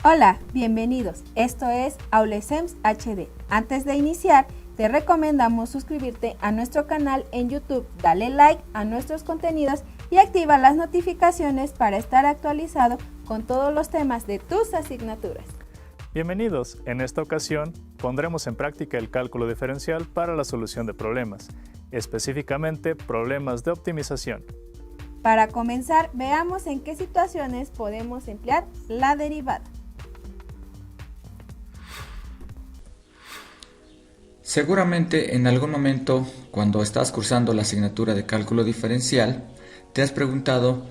Hola, bienvenidos. Esto es Aulesems HD. Antes de iniciar, te recomendamos suscribirte a nuestro canal en YouTube, dale like a nuestros contenidos y activa las notificaciones para estar actualizado con todos los temas de tus asignaturas. Bienvenidos. En esta ocasión pondremos en práctica el cálculo diferencial para la solución de problemas, específicamente problemas de optimización. Para comenzar, veamos en qué situaciones podemos emplear la derivada. Seguramente en algún momento, cuando estás cursando la asignatura de cálculo diferencial, te has preguntado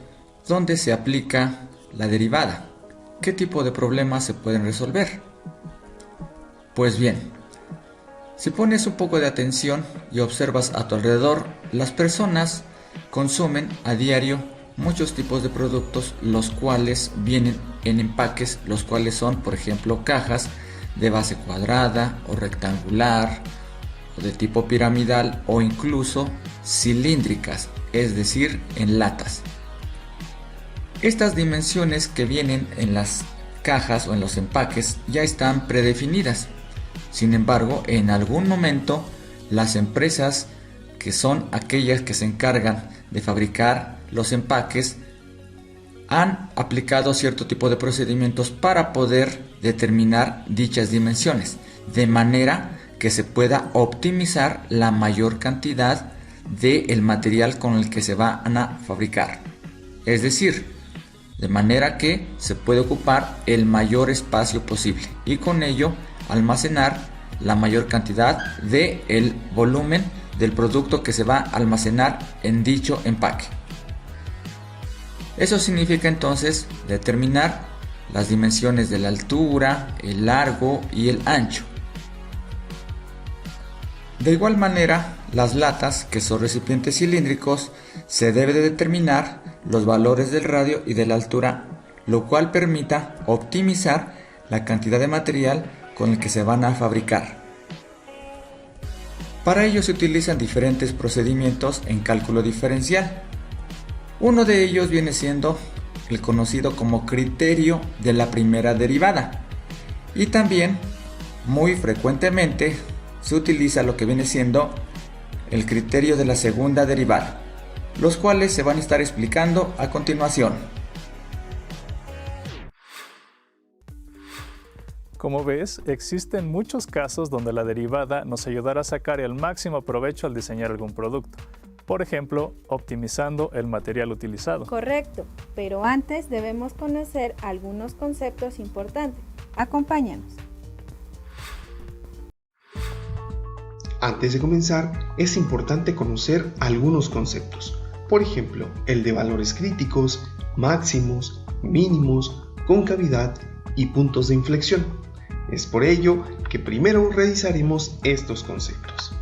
¿dónde se aplica la derivada? ¿Qué tipo de problemas se pueden resolver? Pues bien, si pones un poco de atención y observas a tu alrededor, las personas consumen a diario muchos tipos de productos, los cuales vienen en empaques, los cuales son, por ejemplo, cajas de base cuadrada o rectangular, o de tipo piramidal, o incluso cilíndricas, es decir, en latas. Estas dimensiones que vienen en las cajas o en los empaques ya están predefinidas. Sin embargo, en algún momento, las empresas que son aquellas que se encargan de fabricar los empaques han aplicado cierto tipo de procedimientos para poder determinar dichas dimensiones, de manera que se pueda optimizar la mayor cantidad del material con el que se van a fabricar. Es decir, de manera que se puede ocupar el mayor espacio posible y con ello almacenar la mayor cantidad del volumen del producto que se va a almacenar en dicho empaque. Eso significa entonces determinar las dimensiones de la altura, el largo y el ancho. De igual manera, las latas, que son recipientes cilíndricos, se debe de determinar los valores del radio y de la altura, lo cual permita optimizar la cantidad de material con el que se van a fabricar. Para ello se utilizan diferentes procedimientos en cálculo diferencial. Uno de ellos viene siendo el conocido como criterio de la primera derivada, y también muy frecuentemente se utiliza lo que viene siendo el criterio de la segunda derivada, los cuales se van a estar explicando a continuación. Como ves, existen muchos casos donde la derivada nos ayudará a sacar el máximo provecho al diseñar algún producto. Por ejemplo, optimizando el material utilizado. Correcto, pero antes debemos conocer algunos conceptos importantes. Acompáñanos. Antes de comenzar, es importante conocer algunos conceptos. Por ejemplo, el de valores críticos, máximos, mínimos, concavidad y puntos de inflexión. Es por ello que primero revisaremos estos conceptos.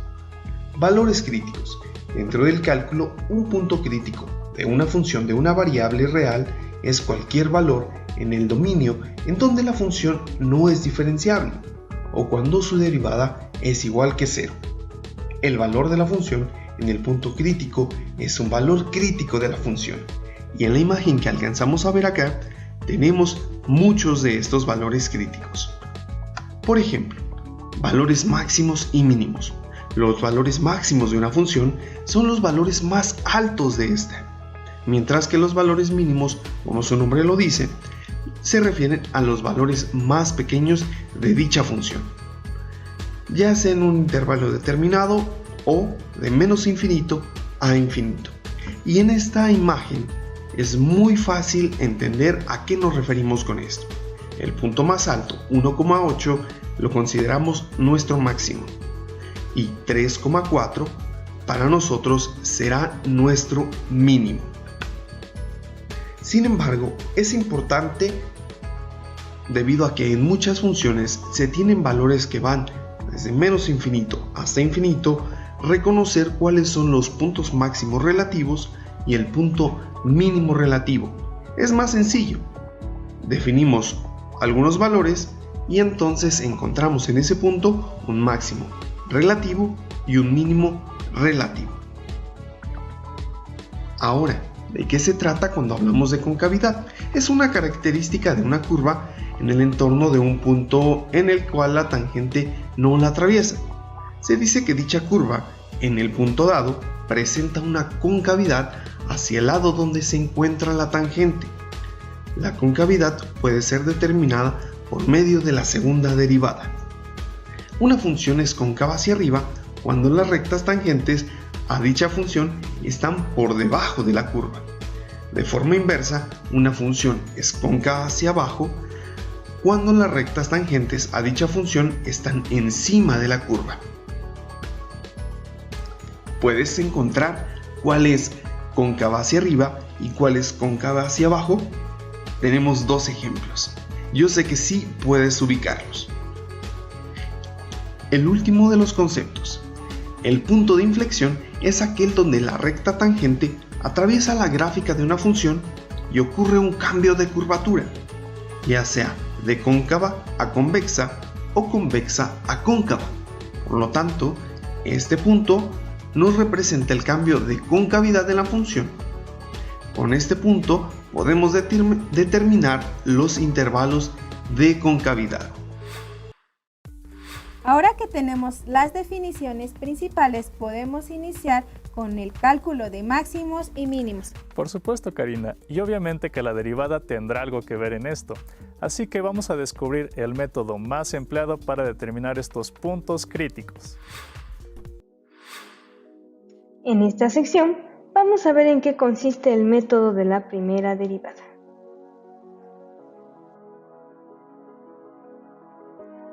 Valores críticos. Dentro del cálculo, un punto crítico de una función de una variable real es cualquier valor en el dominio en donde la función no es diferenciable o cuando su derivada es igual que 0. El valor de la función en el punto crítico es un valor crítico de la función, y en la imagen que alcanzamos a ver acá tenemos muchos de estos valores críticos. Por ejemplo, valores máximos y mínimos. Los valores máximos de una función son los valores más altos de esta, mientras que los valores mínimos, como su nombre lo dice, se refieren a los valores más pequeños de dicha función, ya sea en un intervalo determinado o de menos infinito a infinito. Y en esta imagen es muy fácil entender a qué nos referimos con esto. El punto más alto, 1,8, lo consideramos nuestro máximo, y 3,4 para nosotros será nuestro mínimo. Sin embargo, es importante debido a que en muchas funciones se tienen valores que van desde menos infinito hasta infinito, reconocer cuáles son los puntos máximos relativos y el punto mínimo relativo. Es más sencillo. Definimos algunos valores y entonces encontramos en ese punto un máximo relativo y un mínimo relativo. Ahora, ¿De qué se trata cuando hablamos de concavidad? Es una característica de una curva en el entorno de un punto en el cual la tangente no la atraviesa. Se dice que dicha curva, en el punto dado, presenta una concavidad hacia el lado donde se encuentra la tangente. La concavidad puede ser determinada por medio de la segunda derivada. Una función es cóncava hacia arriba cuando las rectas tangentes a dicha función están por debajo de la curva. De forma inversa, una función es cóncava hacia abajo cuando las rectas tangentes a dicha función están encima de la curva. ¿Puedes encontrar cuál es cóncava hacia arriba y cuál es cóncava hacia abajo? Tenemos dos ejemplos. Yo sé que sí puedes ubicarlos. El último de los conceptos. El punto de inflexión es aquel donde la recta tangente atraviesa la gráfica de una función y ocurre un cambio de curvatura, ya sea de cóncava a convexa o convexa a cóncava. Por lo tanto, este punto nos representa el cambio de concavidad de la función. Con este punto podemos determinar los intervalos de concavidad. Ahora que tenemos las definiciones principales, podemos iniciar con el cálculo de máximos y mínimos. Por supuesto, Karina, y obviamente que la derivada tendrá algo que ver en esto. Así que vamos a descubrir el método más empleado para determinar estos puntos críticos. En esta sección vamos a ver en qué consiste el método de la primera derivada.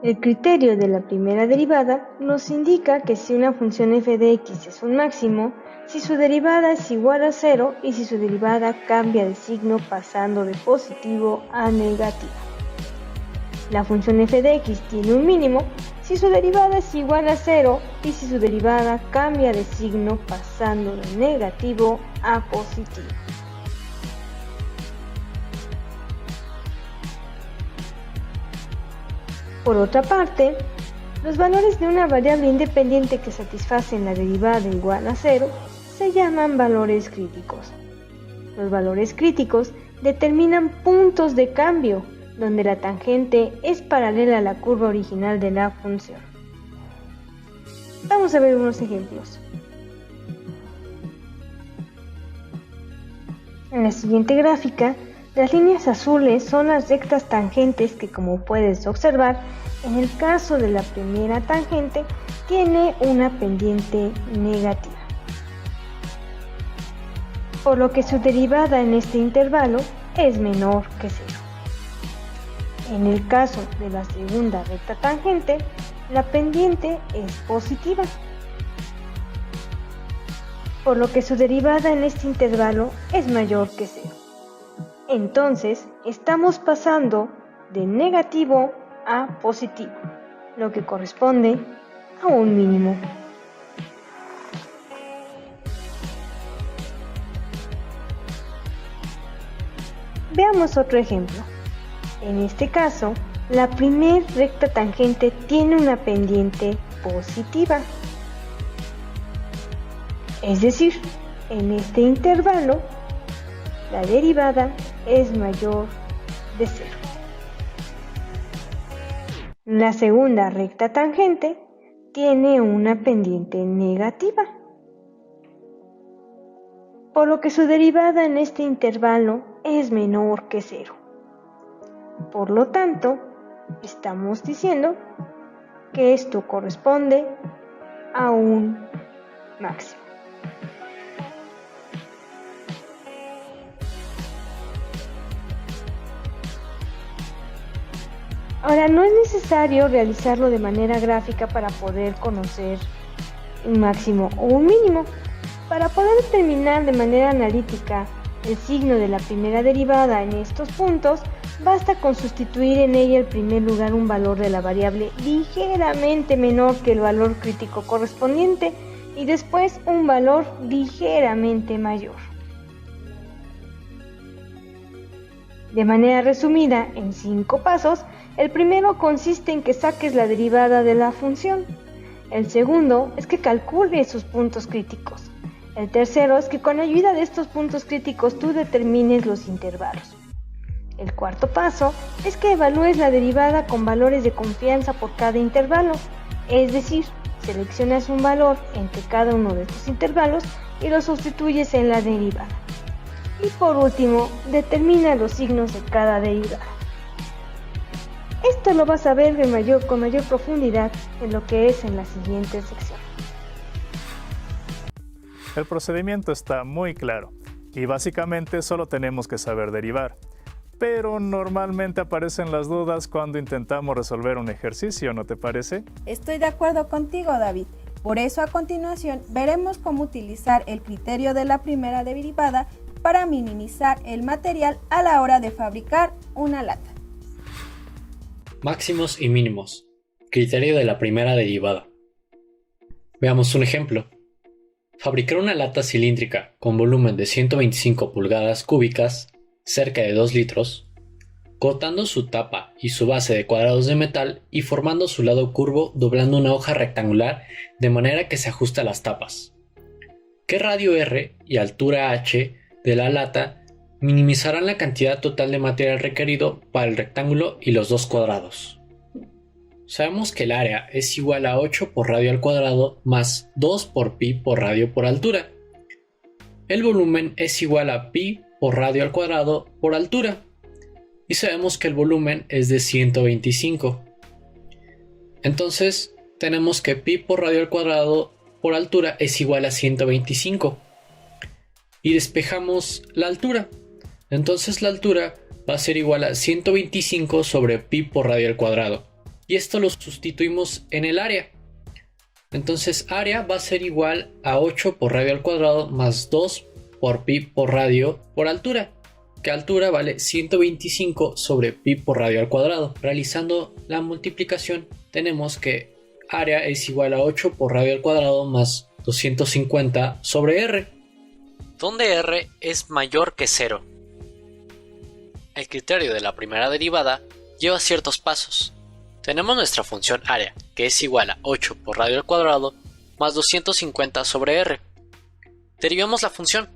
El criterio de la primera derivada nos indica que si una función f de x es un máximo, si su derivada es igual a 0 y si su derivada cambia de signo pasando de positivo a negativo. La función f de x tiene un mínimo si su derivada es igual a 0 y si su derivada cambia de signo pasando de negativo a positivo. Por otra parte, los valores de una variable independiente que satisfacen la derivada igual a 0 se llaman valores críticos. Los valores críticos determinan puntos de cambio donde la tangente es paralela a la curva original de la función. Vamos a ver unos ejemplos. En la siguiente gráfica, las líneas azules son las rectas tangentes que, como puedes observar, en el caso de la primera tangente, tiene una pendiente negativa, por lo que su derivada en este intervalo es menor que 0. En el caso de la segunda recta tangente, la pendiente es positiva, por lo que su derivada en este intervalo es mayor que 0. Entonces, estamos pasando de negativo a positivo, lo que corresponde a un mínimo. Veamos otro ejemplo. En este caso, la primer recta tangente tiene una pendiente positiva. Es decir, en este intervalo, la derivada es mayor de 0. La segunda recta tangente tiene una pendiente negativa, por lo que su derivada en este intervalo es menor que 0. Por lo tanto, estamos diciendo que esto corresponde a un máximo. Ahora, no es necesario realizarlo de manera gráfica para poder conocer un máximo o un mínimo. Para poder determinar de manera analítica el signo de la primera derivada en estos puntos, basta con sustituir en ella en primer lugar un valor de la variable ligeramente menor que el valor crítico correspondiente y después un valor ligeramente mayor. De manera resumida, en 5 pasos, el primero consiste en que saques la derivada de la función. El segundo es que calcules sus puntos críticos. El tercero es que con ayuda de estos puntos críticos tú determines los intervalos. El cuarto paso es que evalúes la derivada con valores de confianza por cada intervalo, es decir, seleccionas un valor entre cada uno de estos intervalos y lo sustituyes en la derivada. Y por último, determina los signos de cada derivada. Esto lo vas a ver con mayor profundidad en lo que es en la siguiente sección. El procedimiento está muy claro y básicamente solo tenemos que saber derivar. Pero normalmente aparecen las dudas cuando intentamos resolver un ejercicio, ¿no te parece? Estoy de acuerdo contigo, David. Por eso a continuación veremos cómo utilizar el criterio de la primera derivada para minimizar el material a la hora de fabricar una lata. Máximos y mínimos. Criterio de la primera derivada. Veamos un ejemplo. Fabricar una lata cilíndrica con volumen de 125 pulgadas cúbicas, cerca de 2 litros, cortando su tapa y su base de cuadrados de metal y formando su lado curvo doblando una hoja rectangular de manera que se ajuste a las tapas. ¿Qué radio R y altura H de la lata minimizarán la cantidad total de material requerido para el rectángulo y los dos cuadrados? Sabemos que el área es igual a 8 por radio al cuadrado más 2 por pi por radio por altura. El volumen es igual a pi por radio al cuadrado por altura. Y sabemos que el volumen es de 125. Entonces tenemos que pi por radio al cuadrado por altura es igual a 125. Y despejamos la altura. Entonces la altura va a ser igual a 125 sobre pi por radio al cuadrado. Y esto lo sustituimos en el área. Entonces área va a ser igual a 8 por radio al cuadrado más 2 por pi por radio por altura, que altura vale 125 sobre pi por radio al cuadrado. Realizando la multiplicación tenemos que área es igual a 8 por radio al cuadrado más 250 sobre r, donde r es mayor que 0. El criterio de la primera derivada lleva ciertos pasos. Tenemos nuestra función área, que es igual a 8 por radio al cuadrado más 250 sobre r. Derivamos la función.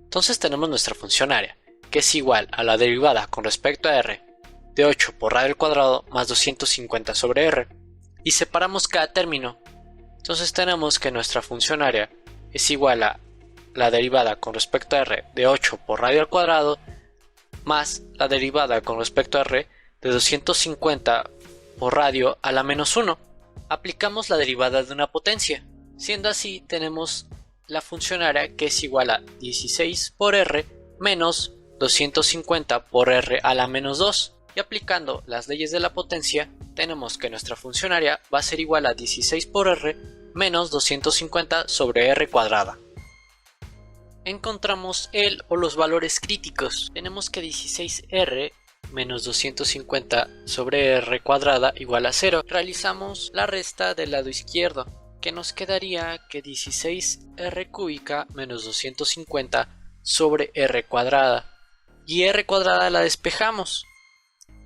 Entonces tenemos nuestra función área, que es igual a la derivada con respecto a r de 8 por radio al cuadrado más 250 sobre r. Y separamos cada término. Entonces tenemos que nuestra función área es igual a la derivada con respecto a r de 8 por radio al cuadrado más la derivada con respecto a r de 250 por radio a la menos 1. Aplicamos la derivada de una potencia. Siendo así, tenemos la función área que es igual a 16 por r menos 250 por r a la menos 2. Y aplicando las leyes de la potencia, tenemos que nuestra función área va a ser igual a 16 por r menos 250 sobre r cuadrada. Encontramos el o los valores críticos. Tenemos que 16r menos 250 sobre r cuadrada igual a 0. Realizamos la resta del lado izquierdo, que nos quedaría que 16r cúbica menos 250 sobre r cuadrada. Y r cuadrada la despejamos.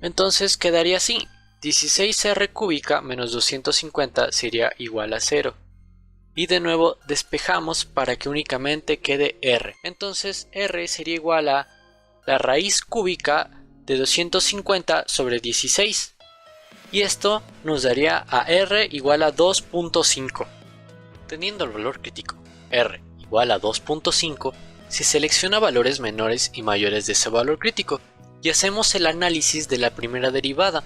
Entonces quedaría así. 16r cúbica menos 250 sería igual a 0. Y de nuevo despejamos para que únicamente quede r. Entonces r sería igual a la raíz cúbica de 250 sobre 16. Y esto nos daría a r igual a 2.5. Teniendo el valor crítico r igual a 2.5, se selecciona valores menores y mayores de ese valor crítico y hacemos el análisis de la primera derivada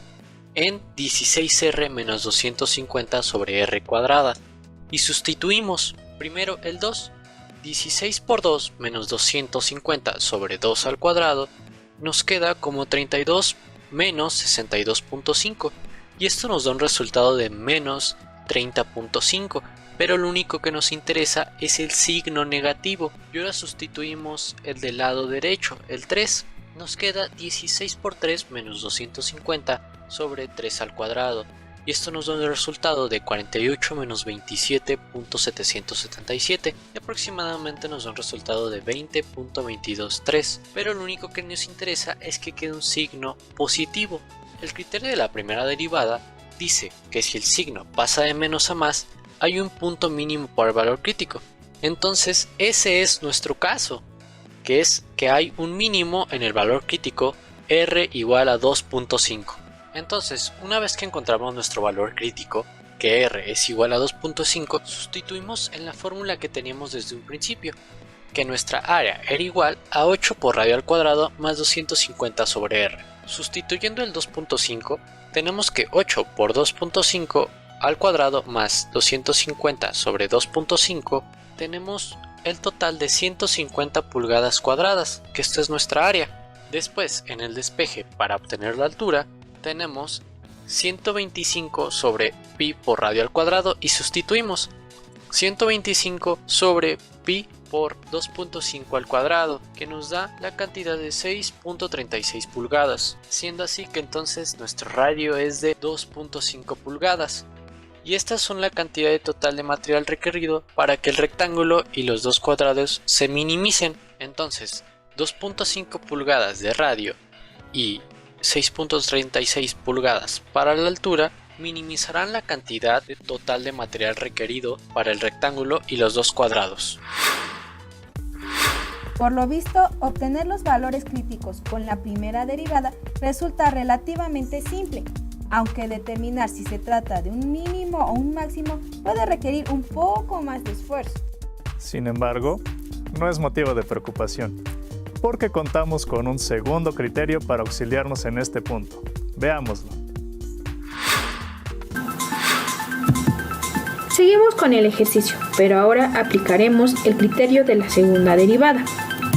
en 16r menos 250 sobre r cuadrada y sustituimos primero el 2. 16 por 2 menos 250 sobre 2 al cuadrado nos queda como 32 menos 62.5 y esto nos da un resultado de menos 30.5, pero lo único que nos interesa es el signo negativo y ahora sustituimos el del lado derecho, el 3. Nos queda 16 por 3 menos 250 sobre 3 al cuadrado y esto nos da un resultado de 48 menos 27.777 y aproximadamente nos da un resultado de 20.223, pero lo único que nos interesa es que quede un signo positivo. El criterio de la primera derivada dice que si el signo pasa de menos a más hay un punto mínimo por el valor crítico Entonces ese es nuestro caso, que es que hay un mínimo en el valor crítico R igual a 2.5. Entonces, una vez que encontramos nuestro valor crítico, que R es igual a 2.5, sustituimos en la fórmula que teníamos desde un principio, que nuestra área era igual a 8 por radio al cuadrado más 250 sobre R. Sustituyendo el 2.5, tenemos que 8 por 2.5 al cuadrado más 250 sobre 2.5, tenemos el total de 150 pulgadas cuadradas, que esta es nuestra área. Después, en el despeje, para obtener la altura, tenemos 125 sobre pi por radio al cuadrado y sustituimos 125 sobre pi por 2.5 al cuadrado, que nos da la cantidad de 6.36 pulgadas, siendo así que entonces nuestro radio es de 2.5 pulgadas. Y estas son la cantidad de total de material requerido para que el rectángulo y los dos cuadrados se minimicen. Entonces, 2.5 pulgadas de radio y 6.36 pulgadas para la altura minimizarán la cantidad de total de material requerido para el rectángulo y los dos cuadrados. Por lo visto, obtener los valores críticos con la primera derivada resulta relativamente simple, aunque determinar si se trata de un mínimo o un máximo puede requerir un poco más de esfuerzo. Sin embargo, no es motivo de preocupación, porque contamos con un segundo criterio para auxiliarnos en este punto. Veámoslo. Seguimos con el ejercicio, pero ahora aplicaremos el criterio de la segunda derivada.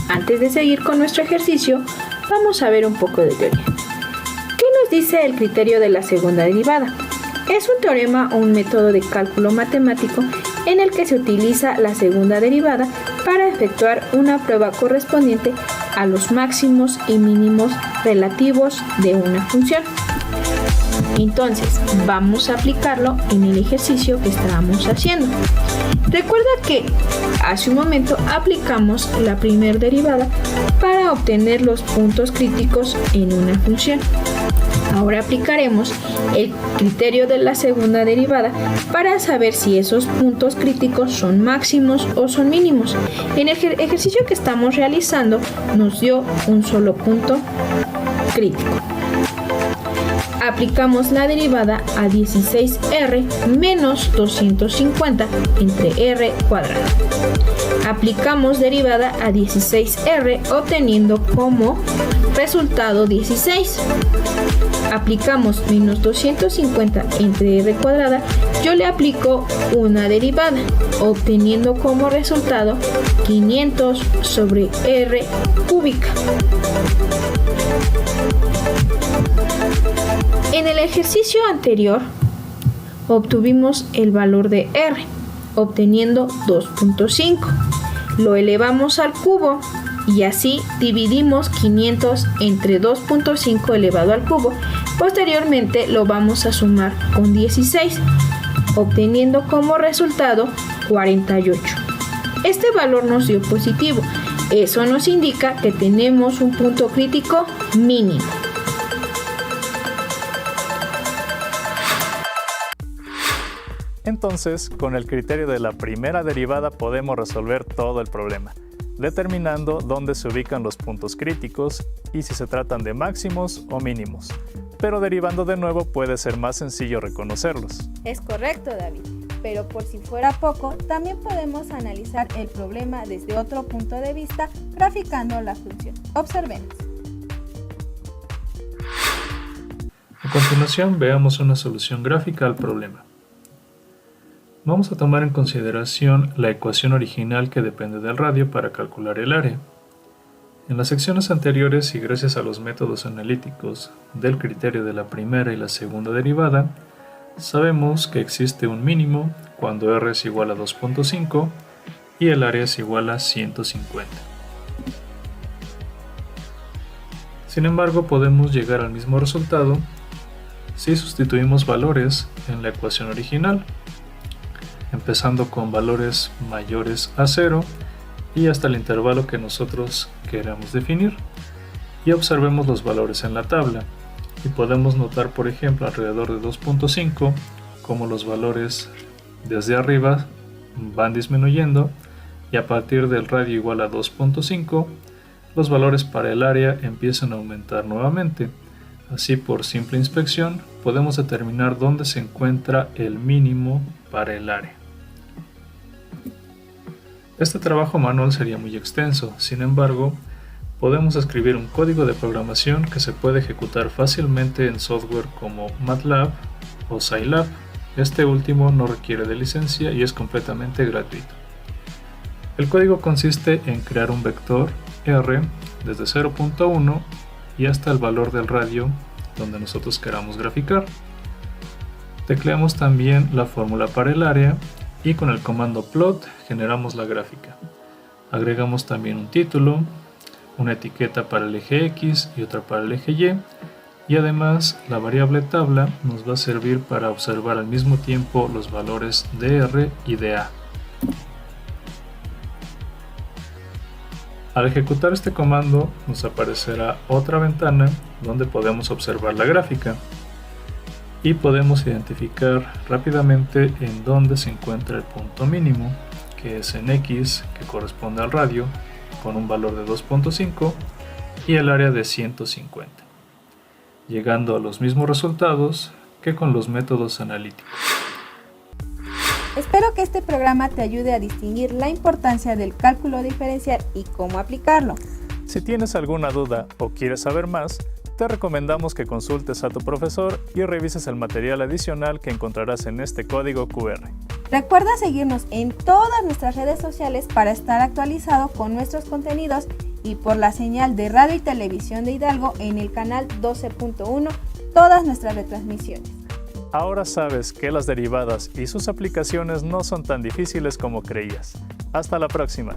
Antes de seguir con nuestro ejercicio, vamos a ver un poco de teoría. ¿Qué nos dice el criterio de la segunda derivada? Es un teorema o un método de cálculo matemático en el que se utiliza la segunda derivada para efectuar una prueba correspondiente a los máximos y mínimos relativos de una función. Entonces, vamos a aplicarlo en el ejercicio que estábamos haciendo. Recuerda que hace un momento aplicamos la primera derivada para obtener los puntos críticos en una función. Ahora aplicaremos el criterio de la segunda derivada para saber si esos puntos críticos son máximos o son mínimos. En el ejercicio que estamos realizando nos dio un solo punto crítico. Aplicamos la derivada a 16r menos 250 entre r cuadrado. Aplicamos derivada a 16r obteniendo como resultado 16. Aplicamos menos 250 entre r cuadrada, yo le aplico una derivada, obteniendo como resultado 500 sobre r cúbica. En el ejercicio anterior obtuvimos el valor de r, obteniendo 2.5. Lo elevamos al cubo y así dividimos 500 entre 2.5 elevado al cubo. Posteriormente lo vamos a sumar con 16, obteniendo como resultado 48. Este valor nos dio positivo. Eso nos indica que tenemos un punto crítico mínimo. Entonces, con el criterio de la primera derivada podemos resolver todo el problema, determinando dónde se ubican los puntos críticos y si se tratan de máximos o mínimos. Pero derivando de nuevo puede ser más sencillo reconocerlos. Es correcto, David, pero por si fuera poco, también podemos analizar el problema desde otro punto de vista graficando la función. Observemos. A continuación, veamos una solución gráfica al problema. Vamos a tomar en consideración la ecuación original que depende del radio para calcular el área. En las secciones anteriores y gracias a los métodos analíticos del criterio de la primera y la segunda derivada, sabemos que existe un mínimo cuando r es igual a 2.5 y el área es igual a 150. Sin embargo, podemos llegar al mismo resultado si sustituimos valores en la ecuación original, empezando con valores mayores a 0 y hasta el intervalo que nosotros queramos definir, y observemos los valores en la tabla y podemos notar, por ejemplo, alrededor de 2.5 como los valores desde arriba van disminuyendo y a partir del radio igual a 2.5, los valores para el área empiezan a aumentar nuevamente. Así, por simple inspección, podemos determinar dónde se encuentra el mínimo para el área. Este trabajo manual sería muy extenso, sin embargo, podemos escribir un código de programación que se puede ejecutar fácilmente en software como MATLAB o Scilab. Este último no requiere de licencia y es completamente gratuito. El código consiste en crear un vector R desde 0.1 y hasta el valor del radio donde nosotros queramos graficar. Tecleamos también la fórmula para el área y con el comando plot generamos la gráfica. Agregamos también un título, una etiqueta para el eje X y otra para el eje Y, y además la variable tabla nos va a servir para observar al mismo tiempo los valores de R y de A. Al ejecutar este comando nos aparecerá otra ventana donde podemos observar la gráfica y podemos identificar rápidamente en dónde se encuentra el punto mínimo, que es en X, que corresponde al radio, con un valor de 2.5 y el área de 150, llegando a los mismos resultados que con los métodos analíticos. Espero que este programa te ayude a distinguir la importancia del cálculo diferencial y cómo aplicarlo. Si tienes alguna duda o quieres saber más, te recomendamos que consultes a tu profesor y revises el material adicional que encontrarás en este código QR. Recuerda seguirnos en todas nuestras redes sociales para estar actualizado con nuestros contenidos y por la señal de radio y televisión de Hidalgo en el canal 12.1 todas nuestras retransmisiones. Ahora sabes que las derivadas y sus aplicaciones no son tan difíciles como creías. Hasta la próxima.